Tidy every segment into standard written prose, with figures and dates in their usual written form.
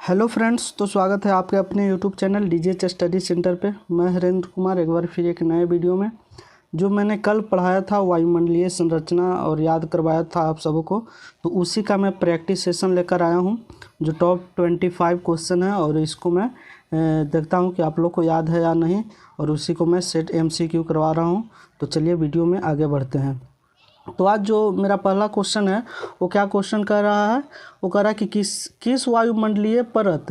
Hello friends, तो स्वागत है आपके अपने YouTube channel DJ study centre पे। मैं हरेंद्र कुमार एक बार फिर एक नए वीडियो में जो मैंने कल पढ़ाया था वायुमंडलीय संरचना और याद करवाया था आप सबों को, तो उसी का मैं प्रैक्टिस सेशन लेकर आया हूं जो टॉप 25 क्वेश्चन है और इसको मैं देखता हूं कि आप लोग को याद है या नहीं, और उसी को मैं सेट MCQ करवा रहा हूं। तो चलिए वीडियो में आगे बढ़ते हैं। तो आज जो मेरा पहला क्वेश्चन है वो क्या क्वेश्चन कर रहा है, वो कह रहा है कि किस वायुमंडलीय परत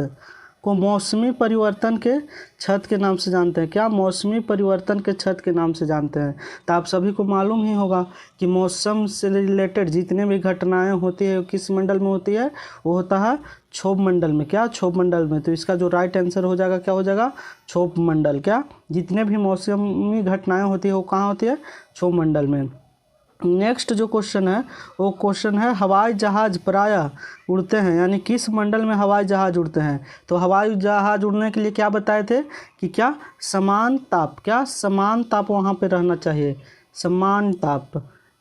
को मौसमी परिवर्तन के छत के नाम से जानते हैं। क्या मौसमी परिवर्तन के छत के नाम से जानते हैं? तो आप सभी को मालूम ही होगा कि मौसम से रिलेटेड जितने भी घटनाएं होती है किस मंडल में होती है, वो होता है क्षोभ मंडल में। क्या? क्षोभ मंडल में। तो इसका जो राइट आंसर हो जाएगा क्या हो जाएगा? क्षोभ मंडल। क्या? जितने भी मौसमी घटनाएं होती है वो कहाँ होती है? क्षोभ मंडल में। नेक्स्ट जो क्वेश्चन है वो क्वेश्चन है हवाई जहाज़ प्रायः उड़ते हैं, यानी किस मंडल में हवाई जहाज़ उड़ते हैं। तो हवाई जहाज़ उड़ने के लिए क्या बताए थे कि क्या समान ताप, क्या समान ताप वहाँ पे रहना चाहिए, समान ताप।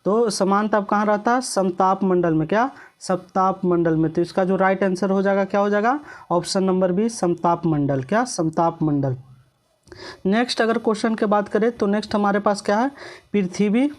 तो समान ताप कहाँ रहता है? समताप मंडल में। क्या? समताप मंडल में। तो इसका जो राइट आंसर हो जाएगा क्या हो जाएगा? ऑप्शन नंबर बी, समताप मंडल। क्या? समताप मंडल। नेक्स्ट अगर क्वेश्चन की बात करें तो नेक्स्ट हमारे पास क्या है, पृथ्वी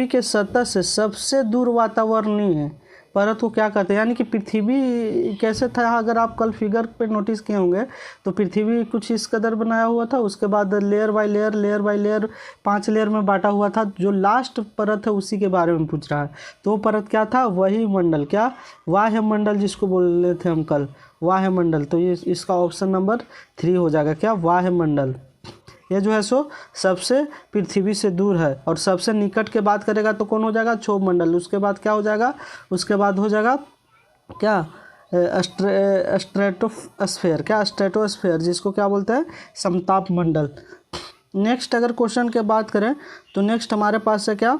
के सतह से सबसे दूर वातावरणीय परत को क्या कहते हैं। यानी कि पृथ्वी कैसे था, अगर आप कल फिगर पे नोटिस किए होंगे तो पृथ्वी कुछ इस कदर बनाया हुआ था, उसके बाद लेयर बाय लेयर 5 लेयर में बांटा हुआ था। जो लास्ट परत है उसी के बारे में पूछ रहा है। तो वो परत क्या था? वही मंडल। क्या? वायुमंडल, जिसको बोल रहे थे हम कल, वायुमंडल। तो ये इसका ऑप्शन नंबर 3 हो जाएगा। क्या? वायुमंडल। ये जो है सो सबसे पृथ्वी से दूर है। और सबसे निकट के बात करेगा तो कौन हो जाएगा? क्षोभ मंडल। उसके बाद क्या हो जाएगा? उसके बाद हो जाएगा क्या? स्ट्रेटोस्फेयर। क्या? स्ट्रेटोस्फेयर, जिसको क्या बोलते हैं? समताप मंडल। नेक्स्ट अगर क्वेश्चन के बात करें तो नेक्स्ट हमारे पास है क्या,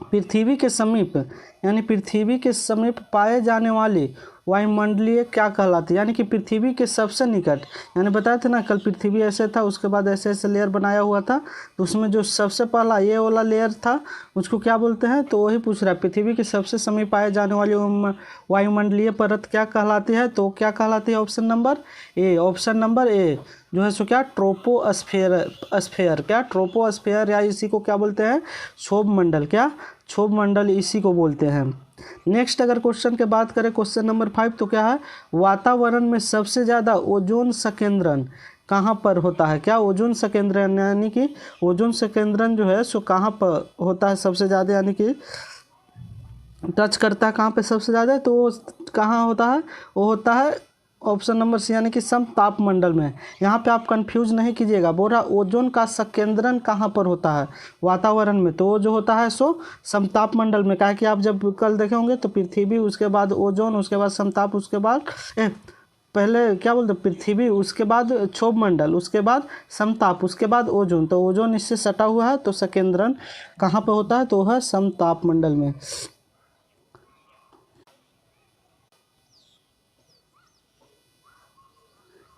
पृथ्वी के समीप, यानी पृथ्वी के समीप पाए जाने वाली वायुमंडलीय क्या कहलाती है। यानी कि पृथ्वी के सबसे निकट, यानी बताया था ना कल पृथ्वी ऐसे था, उसके बाद ऐसे ऐसे लेयर बनाया हुआ था, तो उसमें जो सबसे पहला ये वाला लेयर था उसको क्या बोलते हैं। तो वही पूछ रहा है, पृथ्वी के सबसे समीप पाए जाने वाली वायुमंडलीय परत क्या कहलाती है। तो क्या कहलाती है? Option number A. Option number A जो है सो क्या, ट्रोपोस्फेयर। क्या? ट्रोपोस्फेयर, या इसी को क्या बोलते हैं? क्षोभ मंडल। क्या? क्षोभ मंडल इसी को बोलते हैं। नेक्स्ट अगर क्वेश्चन के बात करें क्वेश्चन नंबर 5, तो क्या है, वातावरण में सबसे ज़्यादा ओजोन संकेंद्रण कहाँ पर होता है। क्या? ओजोन संकेंद्रण, यानी कि ओजोन संकेंद्रण जो है सो कहाँ पर होता है सबसे ज़्यादा, यानी कि टच करता है कहाँ पे सबसे ज़्यादा, तो वो कहाँ होता है? वो होता है ऑप्शन नंबर सी, यानी कि समताप मंडल में। यहाँ पे आप कंफ्यूज नहीं कीजिएगा, बोल रहा ओजोन का संकेंद्रण कहाँ पर होता है वातावरण में, तो वो जो होता है सो समताप मंडल में। कहा कि आप जब कल देखे होंगे तो पृथ्वी, उसके बाद ओजोन, उसके बाद समताप, उसके बाद पहले क्या बोलते, पृथ्वी, उसके बाद क्षोभ मंडल, उसके बाद समताप, उसके बाद ओजोन। तो ओजोन इससे सटा हुआ है, तो संकेंद्रण कहाँ पर होता है? तो वह समताप मंडल में।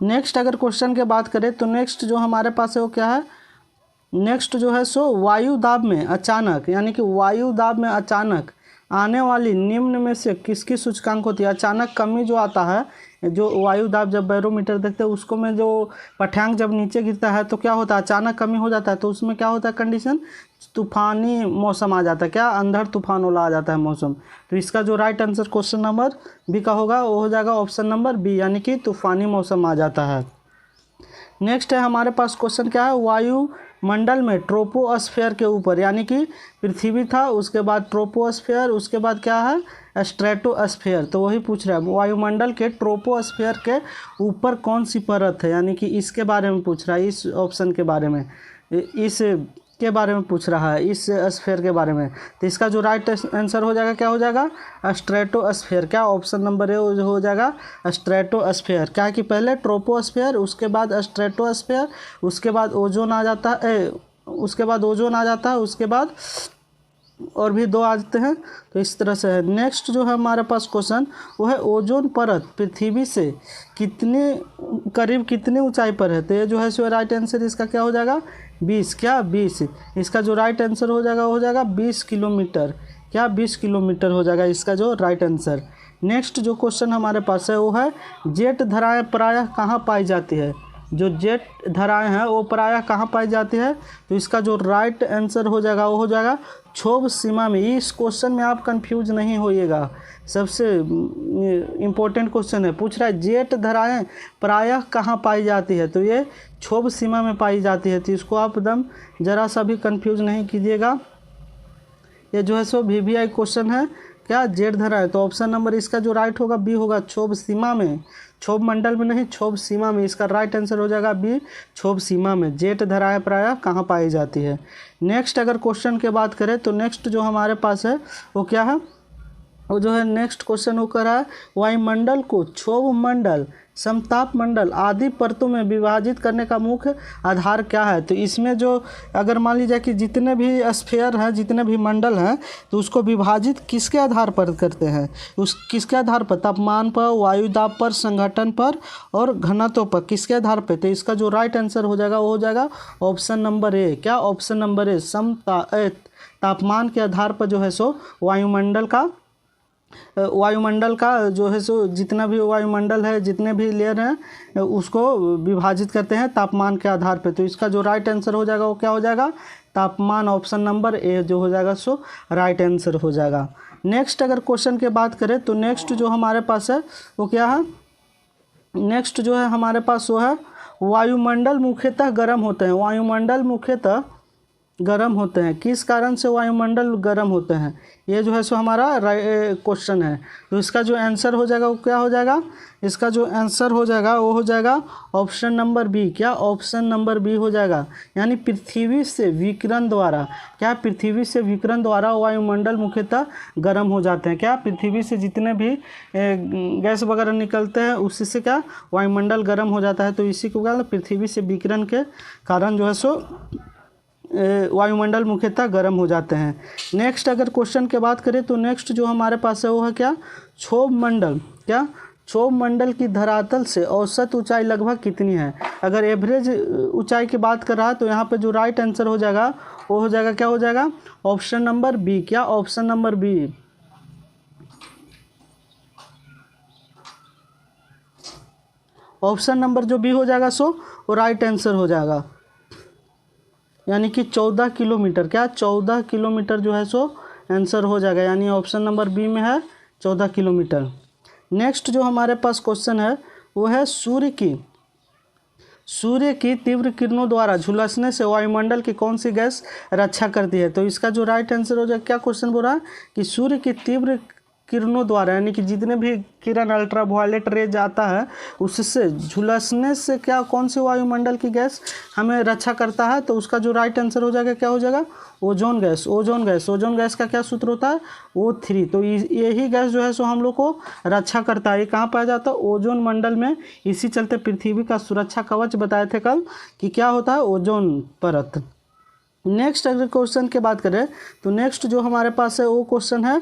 नेक्स्ट अगर क्वेश्चन की बात करें तो नेक्स्ट जो हमारे पास है वो क्या है, नेक्स्ट जो है सो वायु दाब में अचानक, यानी कि वायु दाब में अचानक आने वाली निम्न में से किसकी सूचकांक होती है। अचानक कमी जो आता है, जो वायु दाब, जब बैरोमीटर देखते हैं उसको में जो पाठ्यांक जब नीचे गिरता है तो क्या होता है? अचानक कमी हो जाता है। तो उसमें क्या होता है कंडीशन? तूफानी मौसम आ जाता है। क्या? अंधड़ तूफान वाला आ जाता है मौसम। तो इसका जो right answer question number B का होगा वो हो जाएगा ऑप्शन नंबर बी, यानी कि तूफानी मौसम आ जाता है। नेक्स्ट है हमारे पास क्वेश्चन क्या है, वायुमंडल में ट्रोपोस्फेयर के ऊपर, यानी कि पृथ्वी था, उसके बाद ट्रोपोस्फेयर, उसके बाद क्या है? स्ट्रेटोस्फेयर। तो वही पूछ रहा है वायुमंडल के ट्रोपोस्फेयर के ऊपर कौन सी परत है, यानी कि इसके बारे में पूछ रहा है, इस ऑप्शन के बारे में, इस के बारे में पूछ रहा है, इस स्फेयर के बारे में। तो इसका जो राइट आंसर हो जाएगा क्या हो जाएगा? स्ट्रेटोस्फेयर। क्या? ऑप्शन नंबर ए हो जाएगा स्ट्रेटोस्फेयर। क्या है कि पहले ट्रोपोस्फेयर, उसके बाद स्ट्रेटोस्फेयर, उसके बाद ओजोन आ जाता है, उसके बाद ओजोन आ जाता है, उसके बाद और भी 2 आ जाते हैं। तो इस तरह से है। नेक्स्ट जो है हमारे पास क्वेश्चन वो है ओजोन परत पृथ्वी से कितने करीब कितने ऊंचाई पर है। तो ये जो है सो राइट आंसर इसका क्या हो जाएगा? 20। क्या? 20। इसका जो राइट आंसर हो जाएगा 20 किलोमीटर। क्या 20 किलोमीटर हो जाएगा इसका जो राइट आंसर। नेक्स्ट जो क्वेश्चन हमारे पास है वो है जेट धाराएं प्रायः कहाँ पाई जाती है। जो जेट धाराएं हैं वो प्रायः कहाँ पाई जाती है, तो इसका जो राइट आंसर हो जाएगा वो हो जाएगा क्षोभ सीमा में। इस क्वेश्चन में आप कंफ्यूज नहीं होइएगा, सबसे इम्पोर्टेंट क्वेश्चन है। पूछ रहा है जेट धाराएं प्रायः कहाँ पाई जाती है, तो ये क्षोभ सीमा में पाई जाती है। तो इसको आप एकदम ज़रा सा भी कंफ्यूज नहीं कीजिएगा। ये जो है सो VVI क्वेश्चन है, क्या जेट धाराएं, तो ऑप्शन नंबर इसका जो राइट होगा बी होगा, क्षोभ सीमा में, क्षोभ मंडल में नहीं, क्षोभ सीमा में। इसका राइट आंसर हो जाएगा बी, क्षोभ सीमा में। जेट धाराएं प्रायः कहाँ पाई जाती है। नेक्स्ट अगर क्वेश्चन की बात करें तो नेक्स्ट जो हमारे पास है वो क्या है, वो जो है नेक्स्ट क्वेश्चन वो कर रहा है वायुमंडल को क्षोभ मंडल, समताप मंडल आदि परतों में विभाजित करने का मुख्य आधार क्या है। तो इसमें जो अगर मान लीजिए कि जितने भी स्फीयर हैं, जितने भी मंडल हैं, तो उसको विभाजित किसके आधार पर करते हैं, उस किसके आधार पर, तापमान पर, वायु दाब पर, संघटन पर और घनत्व पर, किसके आधार पर। तो इसका जो राइट आंसर हो जाएगा वो हो जाएगा ऑप्शन नंबर ए। क्या ऑप्शन नंबर ए, तापमान के आधार पर जो है सो वायुमंडल का जो है सो जितना भी वायुमंडल है, जितने भी लेयर हैं, उसको विभाजित करते हैं तापमान के आधार पे। तो इसका जो राइट आंसर हो जाएगा वो क्या हो जाएगा, तापमान। ऑप्शन नंबर ए जो हो जाएगा सो राइट आंसर हो जाएगा। नेक्स्ट अगर क्वेश्चन की बात करें तो नेक्स्ट जो हमारे पास है वो क्या है, नेक्स्ट जो है हमारे पास वो है वायुमंडल मुख्यतः गर्म होते हैं। वायुमंडल मुख्यतः गर्म होते हैं, किस कारण से वायुमंडल गर्म होते हैं, ये जो है सो हमारा क्वेश्चन है। तो इसका जो आंसर हो जाएगा वो क्या हो जाएगा, इसका जो आंसर हो जाएगा वो हो जाएगा ऑप्शन नंबर बी। क्या ऑप्शन नंबर बी हो जाएगा, यानी पृथ्वी से विकिरण द्वारा, क्या पृथ्वी से विकिरण द्वारा वायुमंडल मुख्यतः गर्म हो जाते हैं। क्या पृथ्वी से जितने भी गैस वगैरह निकलते हैं उसी से क्या वायुमंडल गर्म हो जाता है। तो इसी को क्या पृथ्वी से विकिरण के कारण जो है सो वायुमंडल मुख्यतः गर्म हो जाते हैं। नेक्स्ट अगर क्वेश्चन की बात करें तो नेक्स्ट जो हमारे पास है वो है क्या, क्षोभ मंडल। क्या क्षोभ मंडल की धरातल से औसत ऊंचाई लगभग कितनी है। अगर एवरेज ऊंचाई की बात कर रहा है तो यहाँ पे जो राइट आंसर हो जाएगा वो हो जाएगा, क्या हो जाएगा, ऑप्शन नंबर बी। क्या option number B, option number जो बी हो जाएगा सो वो राइट आंसर हो जाएगा, यानी कि 14 किलोमीटर। क्या 14 किलोमीटर जो है सो आंसर हो जाएगा, यानी ऑप्शन नंबर बी में है 14 किलोमीटर। नेक्स्ट जो हमारे पास क्वेश्चन है वो है सूर्य की तीव्र किरणों द्वारा झुलसने से वायुमंडल की कौन सी गैस रक्षा करती है। तो इसका जो राइट आंसर हो जाएगा, क्या क्वेश्चन बोल रहा है कि सूर्य की तीव्र किरणों द्वारा, यानी कि जितने भी किरण अल्ट्रावायलेट रेज आता है उससे झुलसने से क्या कौन सी वायुमंडल की गैस हमें रक्षा करता है। तो उसका जो राइट आंसर हो जाएगा क्या हो जाएगा, ओजोन गैस। ओजोन गैस का क्या सूत्र होता है, O3। तो यही गैस जो है सो हम लोग को रक्षा करता है। ये कहाँ पाया जाता है, ओजोन मंडल में। इसी चलते पृथ्वी का सुरक्षा कवच बताए थे कल कि क्या होता है, ओजोन परत। नेक्स्ट अगर क्वेश्चन की बात करें तो नेक्स्ट जो हमारे पास है वो क्वेश्चन है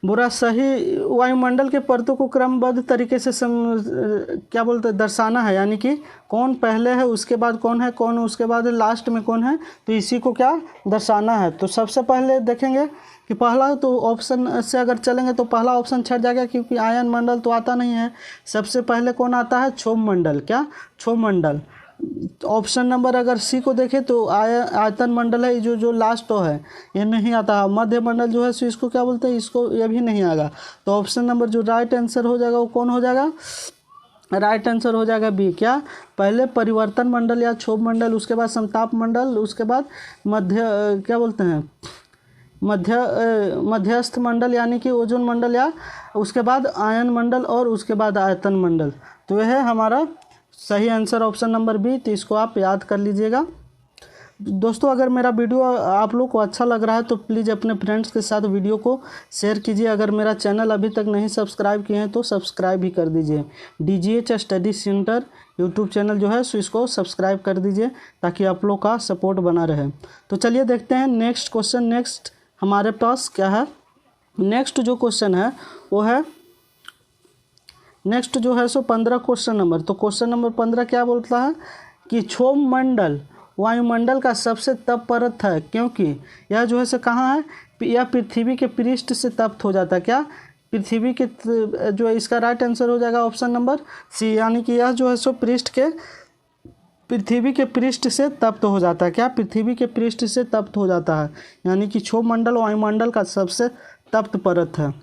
बुरा सही वायुमंडल के परतों को क्रमबद्ध तरीके से क्या बोलते हैं दर्शाना है, यानी कि कौन पहले है उसके बाद कौन है, कौन उसके बाद लास्ट में कौन है, तो इसी को क्या दर्शाना है। तो सबसे पहले देखेंगे कि पहला तो ऑप्शन से अगर चलेंगे तो पहला ऑप्शन छट जाएगा, क्योंकि आयन मंडल तो आता नहीं है। सबसे पहले कौन आता है, क्षोभ मंडल। क्या क्षोभ मंडल। ऑप्शन नंबर अगर सी को देखें तो आयतन मंडल है, जो लास्ट तो है ये नहीं आता। मध्य मंडल जो है सो इसको क्या बोलते हैं, इसको ये भी नहीं आएगा। तो ऑप्शन नंबर जो राइट आंसर हो जाएगा वो कौन हो जाएगा, राइट आंसर हो जाएगा बी। क्या पहले परिवर्तन मंडल या क्षोभ मंडल, उसके बाद समताप मंडल, उसके बाद क्या बोलते हैं मध्यस्थ मंडल यानी कि ओजोन मंडल, या उसके बाद आयन मंडल और उसके बाद आयतन मंडल। तो यह है हमारा सही आंसर ऑप्शन नंबर बी। तो इसको आप याद कर लीजिएगा। दोस्तों अगर मेरा वीडियो आप लोग को अच्छा लग रहा है तो प्लीज़ अपने फ्रेंड्स के साथ वीडियो को शेयर कीजिए। अगर मेरा चैनल अभी तक नहीं सब्सक्राइब किए हैं तो सब्सक्राइब भी कर दीजिए। DGH study centre YouTube channel जो है सो इसको सब्सक्राइब कर दीजिए ताकि आप लोग का सपोर्ट बना रहे। तो चलिए देखते हैं नेक्स्ट क्वेश्चन। नेक्स्ट हमारे पास क्या है, नेक्स्ट जो क्वेश्चन है वो है नेक्स्ट जो है सो 15 क्वेश्चन नंबर। तो क्वेश्चन नंबर 15 क्या बोलता है कि क्षोभ मंडल वायुमंडल का सबसे तप परत है, क्योंकि यह जो है सो कहाँ है, यह पृथ्वी के पृष्ठ से तप्त हो जाता है। क्या? पृथ्वी के जो है इसका राइट आंसर हो जाएगा ऑप्शन नंबर सी, यानी कि यह जो है सो पृथ्वी के पृष्ठ से तप्त हो जाता है। क्या? पृथ्वी के पृष्ठ से तप्त हो जाता है, यानी कि क्षोभमंडल वायुमंडल का सबसे तप्त परत है।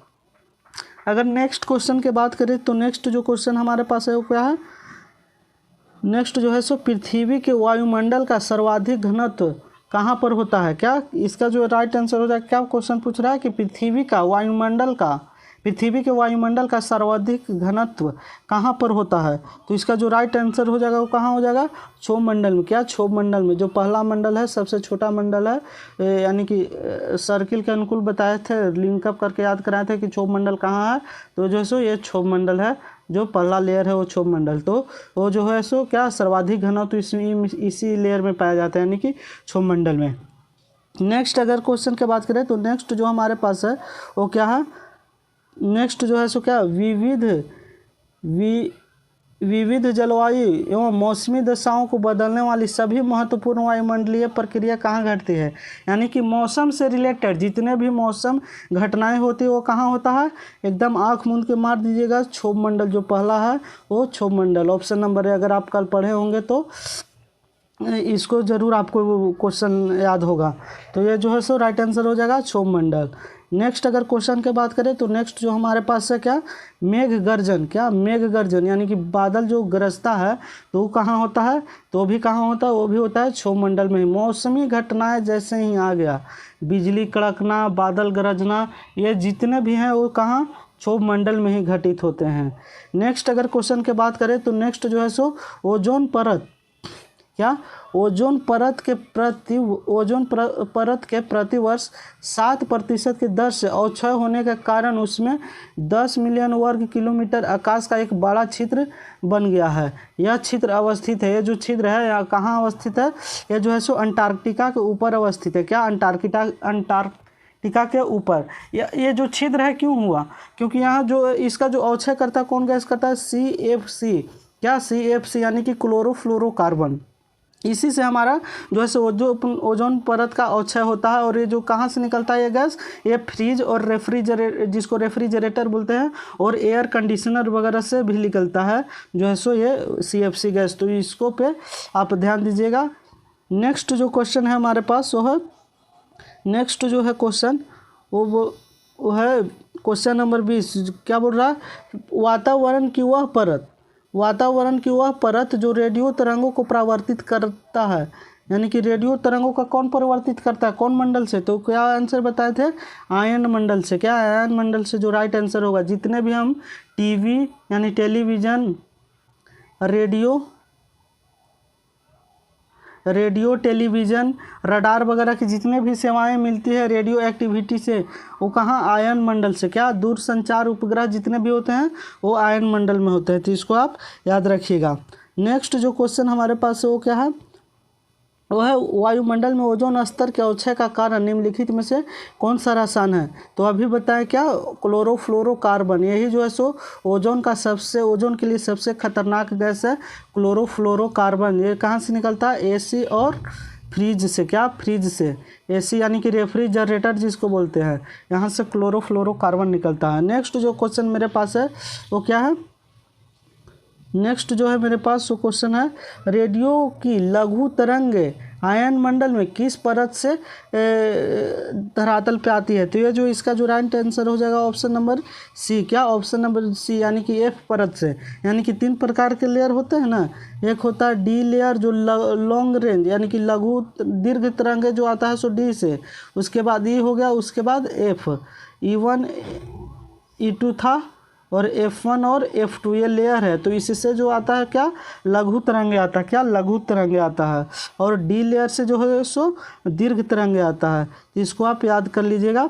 अगर नेक्स्ट क्वेश्चन की बात करें तो नेक्स्ट जो क्वेश्चन हमारे पास है वो क्या है? नेक्स्ट जो है सो पृथ्वी के वायुमंडल का सर्वाधिक घनत्व कहाँ पर होता है? क्या? इसका जो राइट आंसर हो जाएगा, क्या क्वेश्चन पूछ रहा है कि पृथ्वी के वायुमंडल का सर्वाधिक घनत्व कहाँ पर होता है? तो इसका जो राइट आंसर हो जाएगा वो कहाँ हो जाएगा? क्षोभमंडल में। क्या? क्षोभमंडल में। जो पहला मंडल है, सबसे छोटा मंडल है, यानी कि सर्किल के अनुकूल बताए थे, लिंकअप करके याद कराए थे कि क्षोभमंडल कहाँ है। तो जो है सो ये क्षोभमंडल है, जो पहला लेयर है वो क्षोभमंडल। तो वो जो है सो क्या सर्वाधिक घनत्व इसी लेयर में पाया जाता है, यानी कि क्षोभमंडल में। नेक्स्ट अगर क्वेश्चन की बात करें तो नेक्स्ट जो हमारे पास है वो क्या है? नेक्स्ट जो है सो क्या विविध जलवायु एवं मौसमी दशाओं को बदलने वाली सभी महत्वपूर्ण वायुमंडलीय प्रक्रिया कहाँ घटती है? यानी कि मौसम से रिलेटेड जितने भी मौसम घटनाएं होती है वो कहाँ होता है? एकदम आँख मूंद के मार दीजिएगा, क्षोभमंडल जो पहला है वो क्षोभमंडल ऑप्शन नंबर है। अगर आप कल पढ़े होंगे तो इसको ज़रूर आपको क्वेश्चन याद होगा। तो ये जो है सो राइट आंसर हो जाएगा क्षोभमंडल। नेक्स्ट अगर क्वेश्चन की बात करें तो नेक्स्ट जो हमारे पास है क्या? मेघ गर्जन। क्या? मेघ गर्जन, यानी कि बादल जो गरजता है तो वो कहाँ होता है? तो भी कहाँ होता है? वो भी होता है क्षोभमंडल में ही। मौसमी घटनाएं जैसे ही आ गया, बिजली कड़कना, बादल गरजना, ये जितने भी हैं वो कहाँ? क्षोभमंडल में ही घटित होते हैं। नेक्स्ट अगर क्वेश्चन की बात करें तो नेक्स्ट जो है सो ओजोन परत। क्या? ओजोन परत के प्रति वर्ष 7% की दर से अवक्षय होने के कारण उसमें 10 मिलियन वर्ग किलोमीटर आकाश का एक बड़ा क्षेत्र बन गया है। यह क्षेत्र अवस्थित है, ये जो क्षेत्र है यह कहाँ अवस्थित है? ये जो है सो अंटार्कटिका के ऊपर अवस्थित है। क्या? अंटार्कटिका के ऊपर। ये जो छिद्र है क्यों हुआ? क्योंकि यहाँ जो इसका जो अवक्षय करता है कौन गैस करता है? CFC। क्या? CFC यानी कि क्लोरोफ्लोरोकार्बन। इसी से हमारा जो है ओजोन परत का अवक्षय होता है। और ये जो कहाँ से निकलता है ये गैस? ये फ्रिज और जिसको रेफ्रिजरेटर बोलते हैं, और एयर कंडीशनर वगैरह से भी निकलता है जो है सो ये CFC गैस। तो इसको पे आप ध्यान दीजिएगा। नेक्स्ट जो क्वेश्चन है हमारे पास वो है नेक्स्ट जो है क्वेश्चन वो है क्वेश्चन नंबर 20। क्या बोल रहा है? वातावरण की वह परत जो रेडियो तरंगों को परावर्तित करता है, यानी कि रेडियो तरंगों का कौन परावर्तित करता है? कौन मंडल से? तो क्या आंसर बताए थे? आयन मंडल से। क्या? आयन मंडल से जो राइट आंसर होगा। जितने भी हम टीवी यानी टेलीविज़न, रेडियो टेलीविज़न, रडार वगैरह की जितने भी सेवाएं मिलती है रेडियो एक्टिविटी से, वो कहाँ? आयन मंडल से। क्या? दूरसंचार उपग्रह जितने भी होते हैं वो आयन मंडल में होते हैं। तो इसको आप याद रखिएगा। नेक्स्ट जो क्वेश्चन हमारे पास है वो क्या है? वो है वायुमंडल में ओजोन स्तर के अवक्षय का कारण निम्नलिखित में से कौन सा रसायन है? तो अभी बताएं क्या? क्लोरोफ्लोरोकार्बन। यही जो है सो ओजोन के लिए सबसे खतरनाक गैस है क्लोरोफ्लोरोकार्बन। ये कहाँ से निकलता है? AC और फ्रिज से। क्या? फ्रिज से। AC यानी कि रेफ्रिजरेटर जिसको बोलते हैं, यहाँ से क्लोरोफ्लोरोकार्बन निकलता है। नेक्स्ट जो क्वेश्चन मेरे पास है वो क्या है? नेक्स्ट जो है मेरे पास वो क्वेश्चन है रेडियो की लघु तरंगे आयन मंडल में किस परत से धरातल पे आती है? तो ये जो इसका जो राइट आंसर हो जाएगा ऑप्शन नंबर सी। क्या? ऑप्शन नंबर सी, यानी कि F परत से। यानी कि 3 प्रकार के लेयर होते हैं ना। एक होता है D लेयर जो लॉन्ग रेंज यानी कि लघु दीर्घ तरंगे जो आता है सो D से। उसके बाद E हो गया, उसके बाद F, E1 E2 था, और F1 और F2 ये लेयर है। तो इससे जो आता है क्या? लघु तरंगे आता है। क्या? लघु तरंगे आता है। और D लेयर से जो है सो दीर्घ तरंगे आता है। इसको आप याद कर लीजिएगा।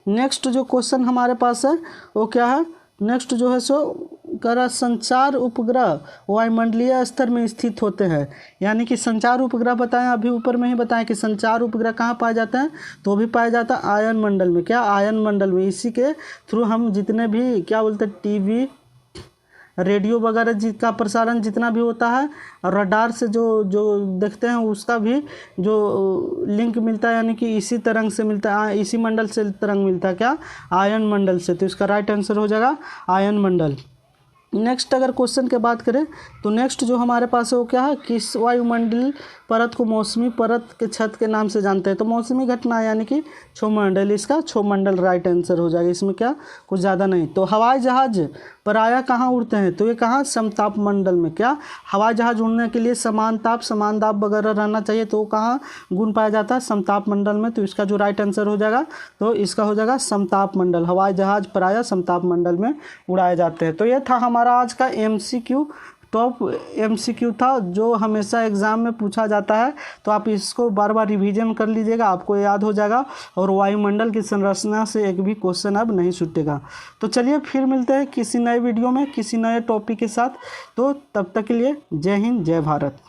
नेक्स्ट जो क्वेश्चन हमारे पास है वो क्या है? नेक्स्ट जो है सो करा संचार उपग्रह वायुमंडलीय स्तर में स्थित होते हैं। यानी कि संचार उपग्रह बताएं, अभी ऊपर में ही बताएं कि संचार उपग्रह कहाँ पाए जाते हैं? तो भी पाया जाता है आयन मंडल में। क्या? आयन मंडल में। इसी के थ्रू हम जितने भी क्या बोलते हैं टीवी, रेडियो वगैरह का प्रसारण जितना भी होता है, और रडार से जो जो देखते हैं उसका भी जो लिंक मिलता है, यानी कि इसी तरंग से मिलता है, इसी मंडल से तरंग मिलता है, क्या, आयन मंडल से। तो इसका राइट आंसर हो जाएगा आयन मंडल। नेक्स्ट अगर क्वेश्चन की बात करें तो नेक्स्ट जो हमारे पास है वो क्या है, किस वायुमंडल परत को मौसमी परत के छत के नाम से जानते हैं। तो मौसमी घटना यानी कि क्षोभमंडल, इसका क्षोभमंडल राइट आंसर हो जाएगा, इसमें क्या कुछ ज़्यादा नहीं। तो हवाई जहाज प्रायः कहाँ उड़ते हैं, तो ये कहाँ, समताप मंडल में। क्या, हवाई जहाज उड़ने के लिए समान दाब वगैरह रहना चाहिए, तो कहाँ गुण पाया जाता है, समताप मंडल में। तो इसका जो राइट आंसर हो जाएगा, तो इसका हो जाएगा समताप मंडल। हवाई जहाज प्रायः समताप मंडल में उड़ाए जाते हैं। तो ये था हमारा आज का MCQ, टॉप MCQ था, जो हमेशा एग्ज़ाम में पूछा जाता है। तो आप इसको बार बार रिवीजन कर लीजिएगा, आपको याद हो जाएगा, और वायुमंडल की संरचना से एक भी क्वेश्चन अब नहीं छूटेगा। तो चलिए फिर मिलते हैं किसी नए वीडियो में किसी नए टॉपिक के साथ। तो तब तक के लिए जय हिंद, जय भारत।